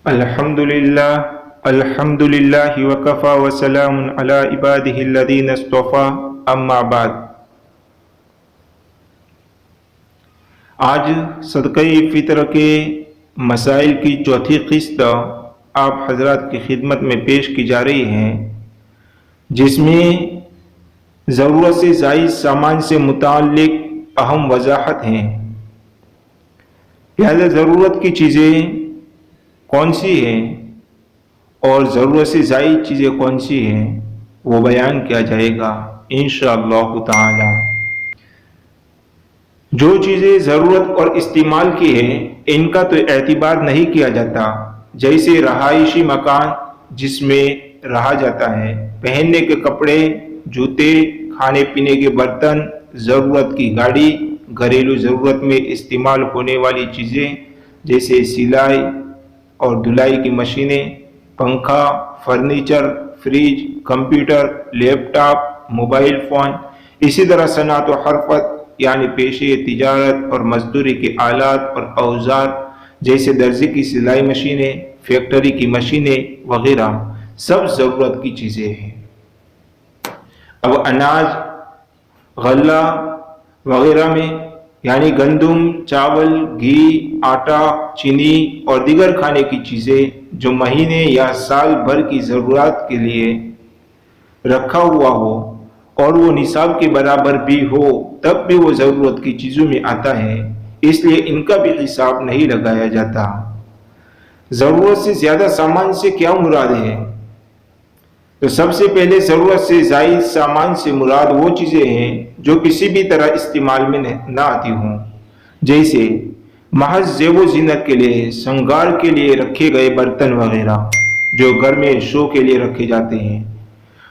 الحمدللہ الحمدللہ وکفا وسلام علی عبادہ الذین اصطفیٰ اما بعد۔ آج صدقہ فطر کے مسائل کی چوتھی قسط آپ حضرات کی خدمت میں پیش کی جا رہی ہے، جس میں ضرورت سے زائد سامان سے متعلق اہم وضاحت ہیں۔ لہذا ضرورت کی چیزیں کون سی ہیں اور ضرورت سے زائد چیزیں کون سی ہیں وہ بیان کیا جائے گا انشاءاللہ تعالی۔ جو چیزیں ضرورت اور استعمال کی ہیں ان کا تو اعتبار نہیں کیا جاتا، جیسے رہائشی مکان جس میں رہا جاتا ہے، پہننے کے کپڑے، جوتے، کھانے پینے کے برتن، ضرورت کی گاڑی، گھریلو ضرورت میں استعمال ہونے والی چیزیں جیسے سلائی اور دھلائی کی مشینیں، پنکھا، فرنیچر، فریج، کمپیوٹر، لیپ ٹاپ، موبائل فون، اسی طرح صنعت و حرفت یعنی پیشے تجارت اور مزدوری کے آلات اور اوزار جیسے درزی کی سلائی مشینیں، فیکٹری کی مشینیں وغیرہ سب ضرورت کی چیزیں ہیں۔ اب اناج، غلہ وغیرہ میں یعنی گندم، چاول، گھی، آٹا، چینی اور دیگر کھانے کی چیزیں جو مہینے یا سال بھر کی ضرورت کے لیے رکھا ہوا ہو اور وہ نصاب کے برابر بھی ہو تب بھی وہ ضرورت کی چیزوں میں آتا ہے، اس لیے ان کا بھی حساب نہیں لگایا جاتا۔ ضرورت سے زیادہ سامان سے کیا مراد ہے؟ تو سب سے پہلے ضرورت سے زائد سامان سے مراد وہ چیزیں ہیں جو کسی بھی طرح استعمال میں نہ آتی ہوں، جیسے محض زیب و زینت کے لیے، سنگار کے لیے رکھے گئے برتن وغیرہ جو گھر میں شو کے لیے رکھے جاتے ہیں،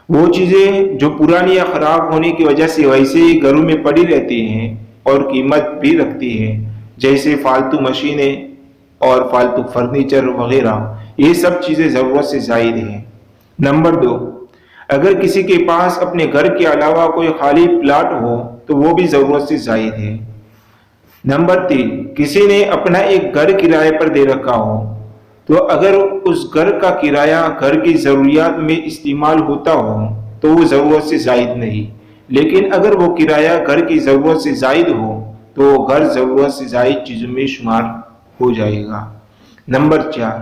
وہ چیزیں جو پرانی یا خراب ہونے کی وجہ سے ویسے ہی گھروں میں پڑی رہتی ہیں اور قیمت بھی رکھتی ہیں، جیسے فالتو مشینیں اور فالتو فرنیچر وغیرہ، یہ سب چیزیں ضرورت سے زائد ہیں۔ نمبر 2، اگر کسی کے پاس اپنے گھر کے علاوہ کوئی خالی پلاٹ ہو تو وہ بھی ضرورت سے زائد ہے۔ نمبر 3، کسی نے اپنا ایک گھر کرائے پر دے رکھا ہو تو اگر اس گھر کا کرایہ گھر کی ضروریات میں استعمال ہوتا ہو تو وہ ضرورت سے زائد نہیں، لیکن اگر وہ کرایہ گھر کی ضرورت سے زائد ہو تو وہ گھر ضرورت سے زائد چیزوں میں شمار ہو جائے گا۔ نمبر 4،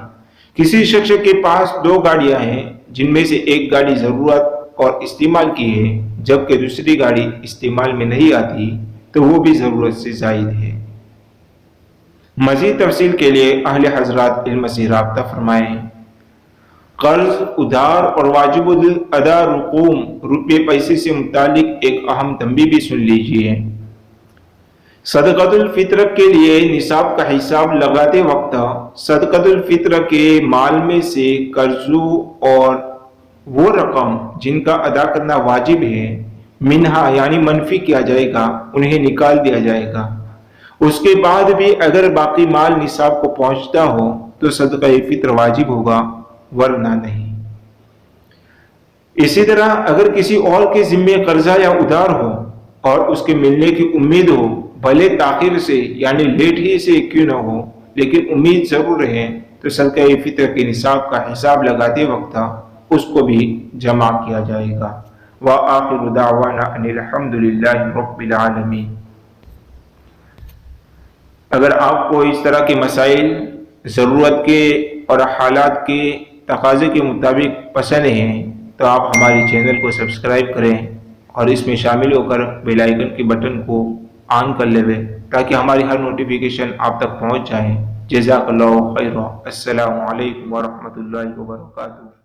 کسی شخص کے پاس 2 گاڑیاں ہیں جن میں سے ایک گاڑی ضرورت اور استعمال کی ہے جبکہ دوسری گاڑی استعمال میں نہیں آتی تو وہ بھی ضرورت سے زائد ہے۔ مزید تفصیل کے لیے اہل حضرات علم سے رابطہ فرمائیں۔ قرض، ادھار اور واجب الادا رقوم روپے پیسے سے متعلق ایک اہم تنبیہ بھی سن لیجئے۔ صدقۃ الفطر کے لیے نصاب کا حساب لگاتے وقت صدقۃ الفطر کے مال میں سے قرضوں اور وہ رقم جن کا ادا کرنا واجب ہے منہا یعنی منفی کیا جائے گا، انہیں نکال دیا جائے گا۔ اس کے بعد بھی اگر باقی مال نصاب کو پہنچتا ہو تو صدقہ فطر واجب ہوگا ورنہ نہیں۔ اسی طرح اگر کسی اور کے ذمے قرضہ یا ادھار ہو اور اس کے ملنے کی امید ہو، بھلے تاخیر سے یعنی لیٹ ہی سے کیوں نہ ہو لیکن امید ضرور رہے، تو صدقہ فطر کے نصاب کا حساب لگاتے وقت اس کو بھی جمع کیا جائے گا۔ وآخر دعوانا ان الحمد للہ رب العالمین۔ اگر آپ کو اس طرح کے مسائل ضرورت کے اور حالات کے تقاضے کے مطابق پسند ہیں تو آپ ہماری چینل کو سبسکرائب کریں اور اس میں شامل ہو کر بیل آئیکن کے بٹن کو آن کر لیں تاکہ ہماری ہر نوٹیفیکیشن آپ تک پہنچ جائیں۔ جزاک اللہ خیر۔ السلام علیکم ورحمۃ اللہ وبرکاتہ۔